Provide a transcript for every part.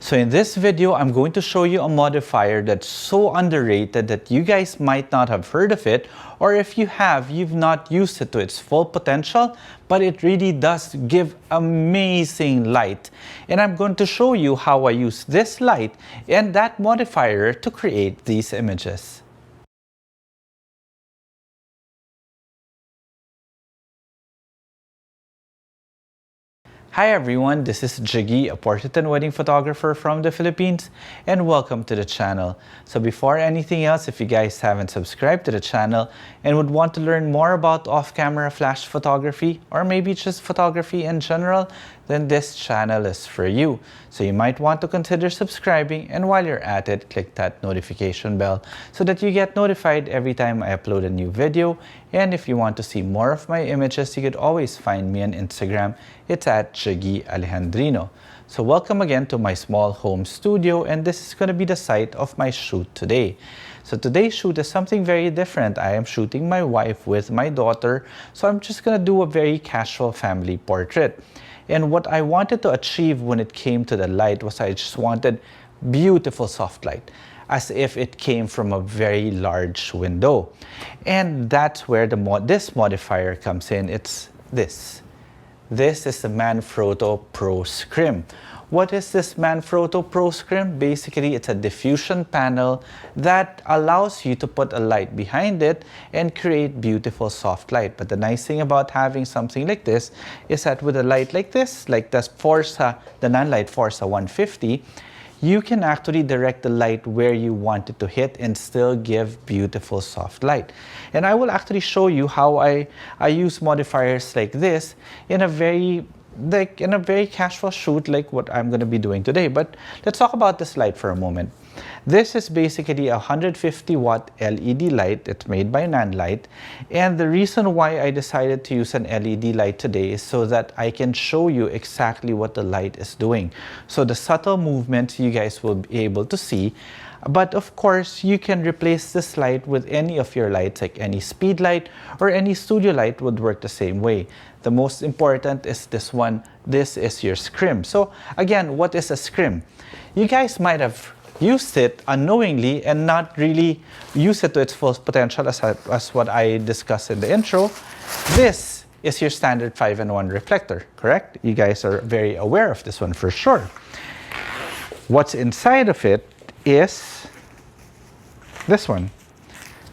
So in this video, I'm going to show you a modifier that's so underrated that you guys might not have heard of it, or if you have, you've not used it to its full potential, but it really does give amazing light. And I'm going to show you how I use this light and that modifier to create these images. Hi everyone, this is Jiggie, a portrait and wedding photographer from the Philippines, and welcome to the channel. So before anything else, if you guys haven't subscribed to the channel and would want to learn more about off-camera flash photography, or maybe just photography in general, then this channel is for you. So you might want to consider subscribing, and while you're at it, click that notification bell so that you get notified every time I upload a new video. And if you want to see more of my images, you could always find me on Instagram. It's at Jiggie Alejandrino. So welcome again to my small home studio, and this is going to be the site of my shoot today. So today's shoot is something very different. I am shooting my wife with my daughter, so I'm just going to do a very casual family portrait. And what I wanted to achieve when it came to the light was I just wanted beautiful soft light, as if it came from a very large window. And that's where this modifier comes in. It's this. This is the Manfrotto Pro Scrim. What is this Manfrotto Pro Scrim? Basically, it's a diffusion panel that allows you to put a light behind it and create beautiful soft light. But the nice thing about having something like this is that with a light like this, like the Forza, the Nanlite Forza 150, you can actually direct the light where you want it to hit and still give beautiful soft light. And I will actually show you how I use modifiers like this in a very casual shoot like what I'm going to be doing today. But let's talk about this light for a moment. This is basically a 150 watt LED light. It's made by Nanlite. And the reason why I decided to use an LED light today is so that I can show you exactly what the light is doing. So the subtle movements you guys will be able to see. But of course, you can replace this light with any of your lights, like any speed light or any studio light would work the same way. The most important is this one. This is your Scrim. So again, what is a Scrim? You guys might have used it unknowingly and not really use it to its full potential as what I discussed in the intro. This is your standard 5-in-1 reflector, correct? You guys are very aware of this one for sure. What's inside of it is this one.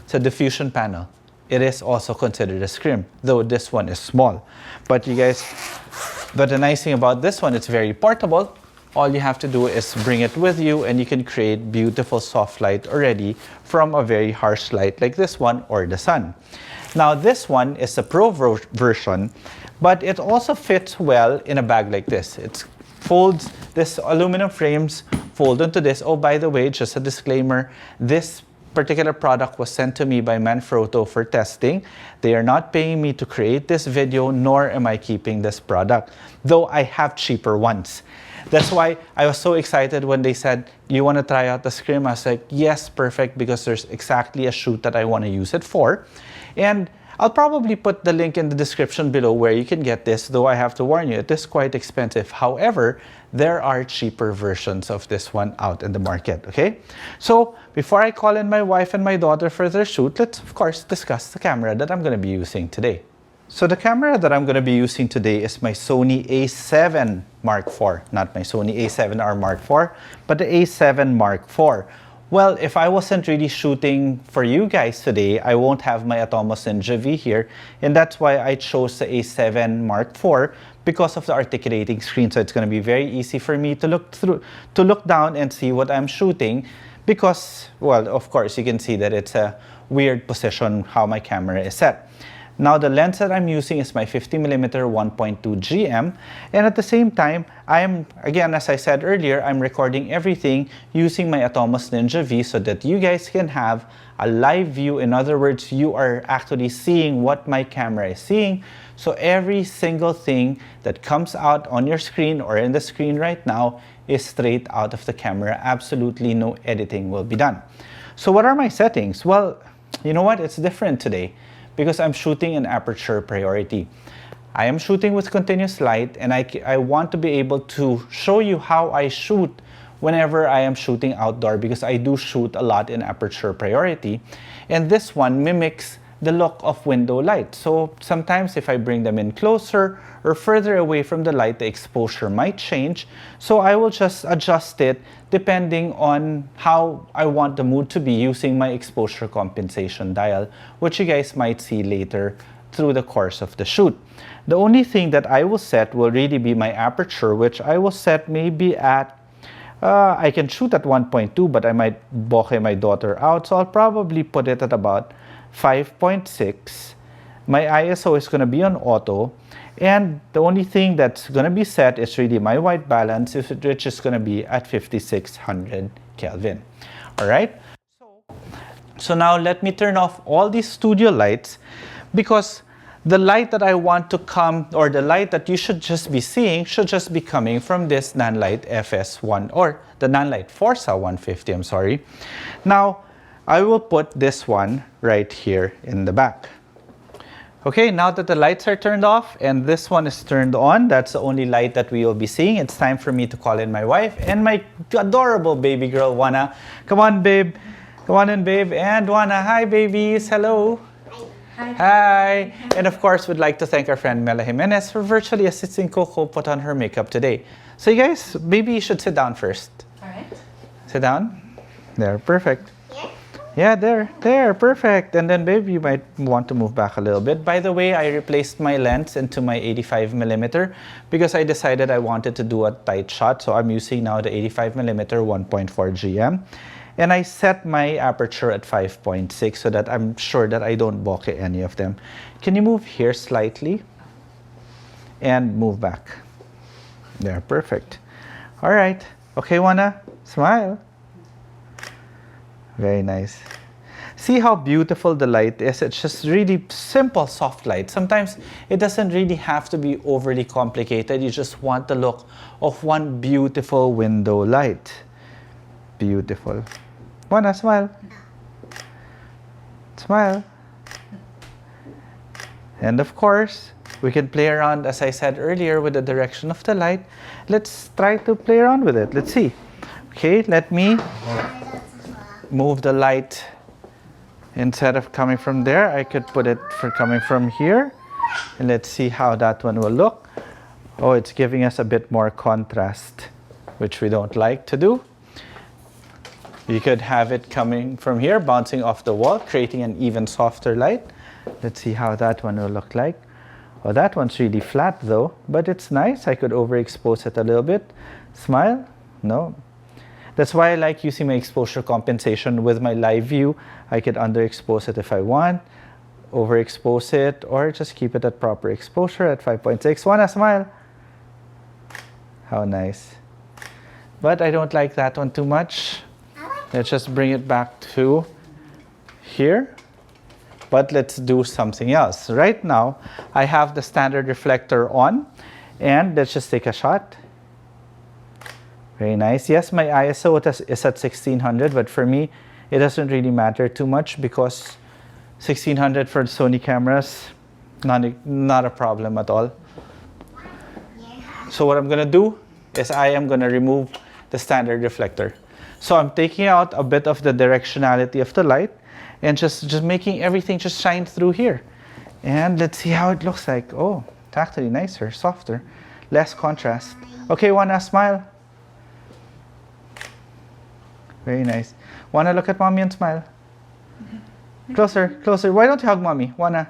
It's a diffusion panel. It is also considered a Scrim, though this one is small. But the nice thing about this one, it's very portable. All you have to do is bring it with you and you can create beautiful soft light already from a very harsh light like this one or the sun. Now this one is the Pro version, but it also fits well in a bag like this. It folds, this aluminum frames fold into this. Oh, by the way, just a disclaimer, this particular product was sent to me by Manfrotto for testing. They are not paying me to create this video, nor am I keeping this product, though I have cheaper ones. That's why I was so excited when they said, you want to try out the Scrim? I was like, yes, perfect, because there's exactly a shoot that I want to use it for. And I'll probably put the link in the description below where you can get this, though I have to warn you, it is quite expensive. However, there are cheaper versions of this one out in the market, okay? So before I call in my wife and my daughter for their shoot, let's of course discuss the camera that I'm going to be using today. So the camera that I'm going to be using today is my Sony a7 Mark IV, not my Sony a7R Mark IV, but the a7 Mark IV. Well, if I wasn't really shooting for you guys today, I won't have my Atomos Ninja V here, and that's why I chose the a7 Mark IV because of the articulating screen. So it's going to be very easy for me to look down and see what I'm shooting because, well, of course, you can see that it's a weird position how my camera is set. Now the lens that I'm using is my 50mm 1.2 GM, and at the same time, again, as I said earlier, I'm recording everything using my Atomos Ninja V so that you guys can have a live view. In other words, you are actually seeing what my camera is seeing. So every single thing that comes out on your screen or in the screen right now is straight out of the camera. Absolutely no editing will be done. So what are my settings? Well, you know what? It's different today, because I'm shooting in aperture priority. I am shooting with continuous light, and I want to be able to show you how I shoot whenever I am shooting outdoor because I do shoot a lot in aperture priority. And this one mimics the look of window light. So sometimes if I bring them in closer or further away from the light, the exposure might change. So I will just adjust it depending on how I want the mood to be using my exposure compensation dial, which you guys might see later through the course of the shoot. The only thing that I will set will really be my aperture, which I will set maybe at, I can shoot at 1.2, but I might bokeh my daughter out. So I'll probably put it at about 5.6. My ISO is going to be on auto, and the only thing that's going to be set is really my white balance, which is going to be at 5600 Kelvin. All right. So now let me turn off all these studio lights, because the light that I want to come, or the light that you should just be seeing, should just be coming from this Nanlite FS1, or the Nanlite Forza 150, I'm sorry. Now, I will put this one right here in the back. Okay, now that the lights are turned off and this one is turned on, that's the only light that we will be seeing. It's time for me to call in my wife and my adorable baby girl, Juana. Come on, babe. Come on in, babe. And Juana, hi, babies. Hello. Hi. Hi. And of course, we'd like to thank our friend Mela Jimenez for virtually assisting Coco put on her makeup today. So you guys, maybe you should sit down first. All right. Sit down. There, perfect. Yeah, there, perfect. And then, babe, you might want to move back a little bit. By the way, I replaced my lens into my 85mm because I decided I wanted to do a tight shot. So I'm using now the 85mm 1.4 GM. And I set my aperture at 5.6 so that I'm sure that I don't bokeh any of them. Can you move here slightly? And move back. There, perfect. All right. Okay, Juana, smile. Very nice. See how beautiful the light is? It's just really simple, soft light. Sometimes it doesn't really have to be overly complicated. You just want the look of one beautiful window light. Beautiful. Wanna smile? Smile. And of course, we can play around, as I said earlier, with the direction of the light. Let's try to play around with it. Let's see. Okay, let me move the light. Instead of coming from there, I could put it for coming from here. And let's see how that one will look. Oh, it's giving us a bit more contrast, which we don't like to do. You could have it coming from here, bouncing off the wall, creating an even softer light. Let's see how that one will look like. Oh, that one's really flat though, but it's nice. I could overexpose it a little bit. Smile? No. That's why I like using my exposure compensation with my live view. I could underexpose it if I want, overexpose it, or just keep it at proper exposure at 5.6. Wanna smile? How nice. But I don't like that one too much. Let's just bring it back to here. But let's do something else. Right now, I have the standard reflector on, and let's just take a shot. Very nice. Yes, my ISO is at 1600, but for me, it doesn't really matter too much because 1600 for Sony cameras, not a problem at all. So what I'm gonna do is I am gonna remove the standard reflector. So I'm taking out a bit of the directionality of the light and just making everything just shine through here. And let's see how it looks like. Oh, it's actually nicer, softer, less contrast. Okay, Juana, smile. Very nice. Wanna look at mommy and smile? Closer, closer. Why don't you hug mommy? Wanna?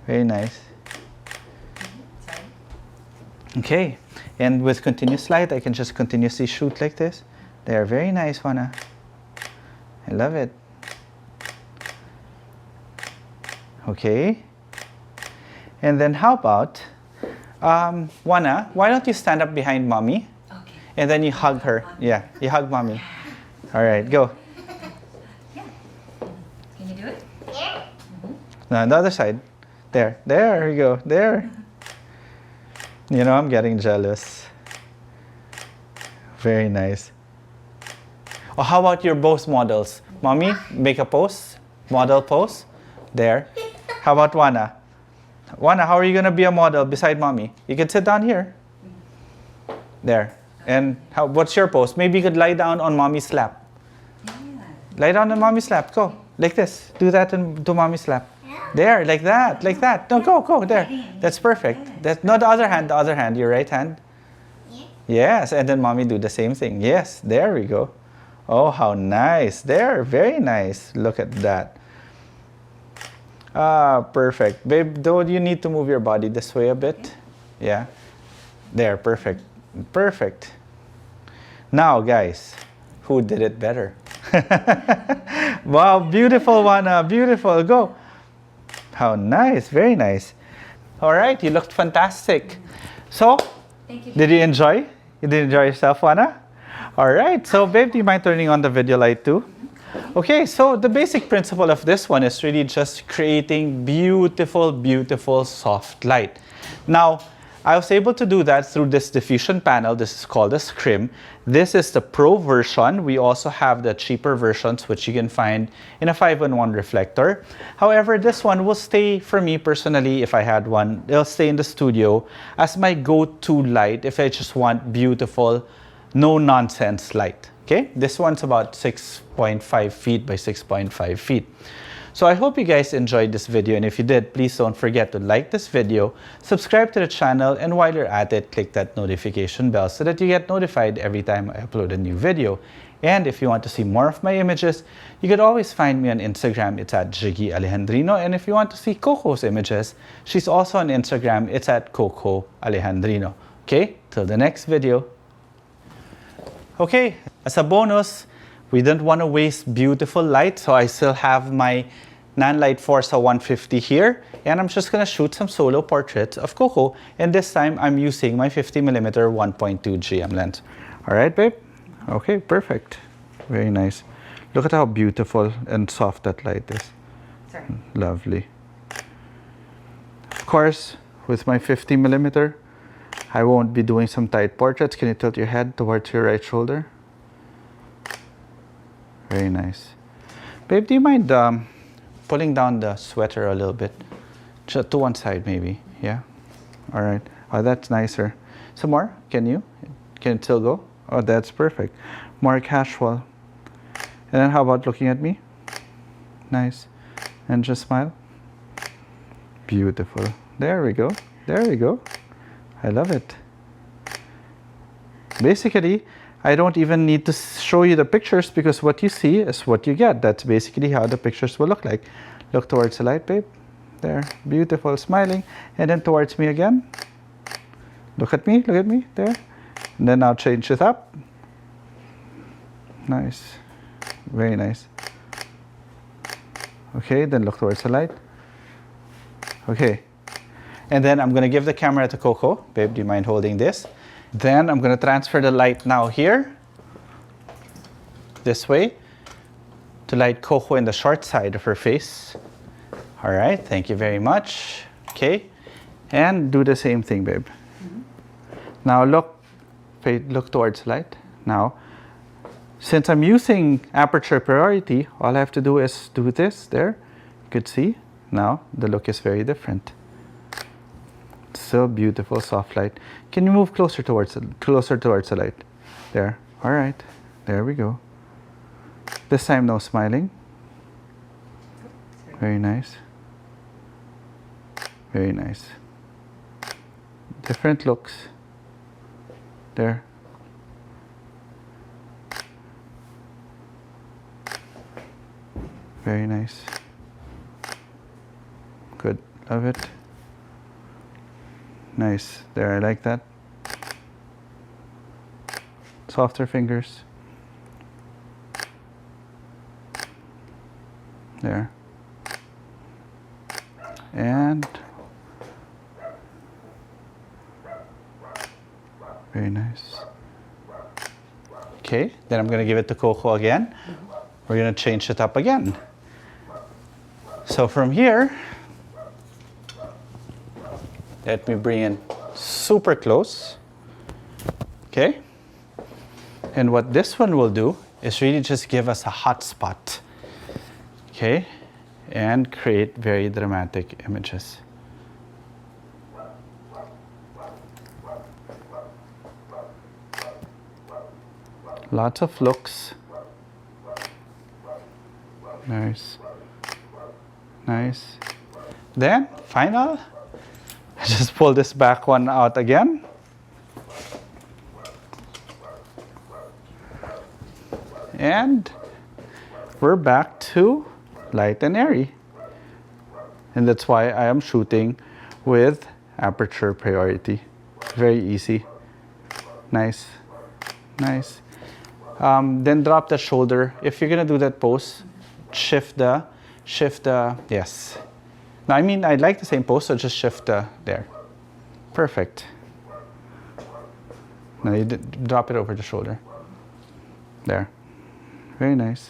Very nice. Okay. And with continuous light, I can just continuously shoot like this. They are very nice, Wanna. I love it. Okay. And then how about, Wanna, why don't you stand up behind mommy? And then you hug her. Yeah, you hug mommy. All right, go. Yeah. Can you do it? Yeah. Now, the other side. There you go. There. You know, I'm getting jealous. Very nice. Oh, how about your both models? Mommy, make a pose. Model pose. There. How about Wanna? Wanna, how are you going to be a model beside mommy? You can sit down here. There. And what's your pose? Maybe you could lie down on mommy's lap. Yeah. Lie down on mommy's lap. Go. Like this. Do that and do mommy's lap. There, like that, like that. No, go, there. That's perfect. No, the other hand, your right hand. Yes, and then mommy do the same thing. Yes, there we go. Oh, how nice. There, very nice. Look at that. Ah, perfect. Babe, do you need to move your body this way a bit? Yeah. There, perfect. Perfect. Now, guys, who did it better? Wow, beautiful, Juana. Beautiful. Go. How nice. Very nice. All right, you looked fantastic. So, Thank you. did you enjoy? You did enjoy yourself, Juana? All right. So, babe, do you mind turning on the video light too? Okay, so the basic principle of this one is really just creating beautiful, beautiful soft light. Now, I was able to do that through this diffusion panel. This is called a Scrim. This is the Pro version. We also have the cheaper versions, which you can find in a 5-in-1 reflector. However, this one will stay, for me personally, if I had one, it'll stay in the studio as my go-to light if I just want beautiful, no-nonsense light. Okay, this one's about 6.5 feet by 6.5 feet. So I hope you guys enjoyed this video, and if you did, please don't forget to like this video, subscribe to the channel, and while you're at it, click that notification bell so that you get notified every time I upload a new video. And if you want to see more of my images, you could always find me on Instagram. It's at Jiggie Alejandrino. And if you want to see Coco's images, she's also on Instagram. It's at Coco Alejandrino. Okay, till the next video. Okay, as a bonus, we didn't want to waste beautiful light, so I still have my Nanlite Forza 150 here, and I'm just going to shoot some solo portraits of Coco, and this time I'm using my 50mm 1.2 GM lens. All right, babe? Okay, perfect. Very nice. Look at how beautiful and soft that light is. Sorry. Lovely. Of course, with my 50mm, I won't be doing some tight portraits. Can you tilt your head towards your right shoulder? Very nice. Babe, do you mind pulling down the sweater a little bit? Just to one side, maybe. Yeah? All right. Oh, that's nicer. Some more? Can you? Can it still go? Oh, that's perfect. More casual. And then how about looking at me? Nice. And just smile. Beautiful. There we go. There we go. I love it. Basically, I don't even need to show you the pictures because what you see is what you get. That's basically how the pictures will look like. Look towards the light, babe. There. Beautiful. Smiling. And then towards me again. Look at me. Look at me. There. And then I'll change it up. Nice. Very nice. Okay, then look towards the light. Okay. And then I'm going to give the camera to Coco. Babe, do you mind holding this? Then I'm going to transfer the light now here, this way, to light Coco in the short side of her face. All right, thank you very much. Okay, and do the same thing, babe. Now look towards the light. Now, since I'm using aperture priority, all I have to do is do this there. You could see, now the look is very different. So beautiful, soft light. Can you move closer towards the light? There. All right. There we go. This time, no smiling. Very nice. Very nice. Different looks. There. Very nice. Good. Love it. Nice. There, I like that. Softer fingers. There. And very nice. Okay, then I'm going to give it to Coco again. We're going to change it up again. So from here, let me bring in super close. Okay. And what this one will do is really just give us a hot spot. Okay. And create very dramatic images. Lots of looks. Nice. Nice. Then, final. Just pull this back one out again. And we're back to light and airy. And that's why I am shooting with aperture priority. Very easy. Nice. Nice. Then drop the shoulder. If you're gonna do that pose, shift the, yes. Now, I mean, I like the same pose, so just shift there. Perfect. Now you drop it over the shoulder. There. Very nice.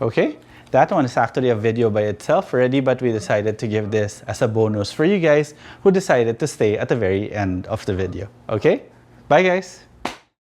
Okay, that one is actually a video by itself already, but we decided to give this as a bonus for you guys who decided to stay at the very end of the video. Okay? Bye, guys.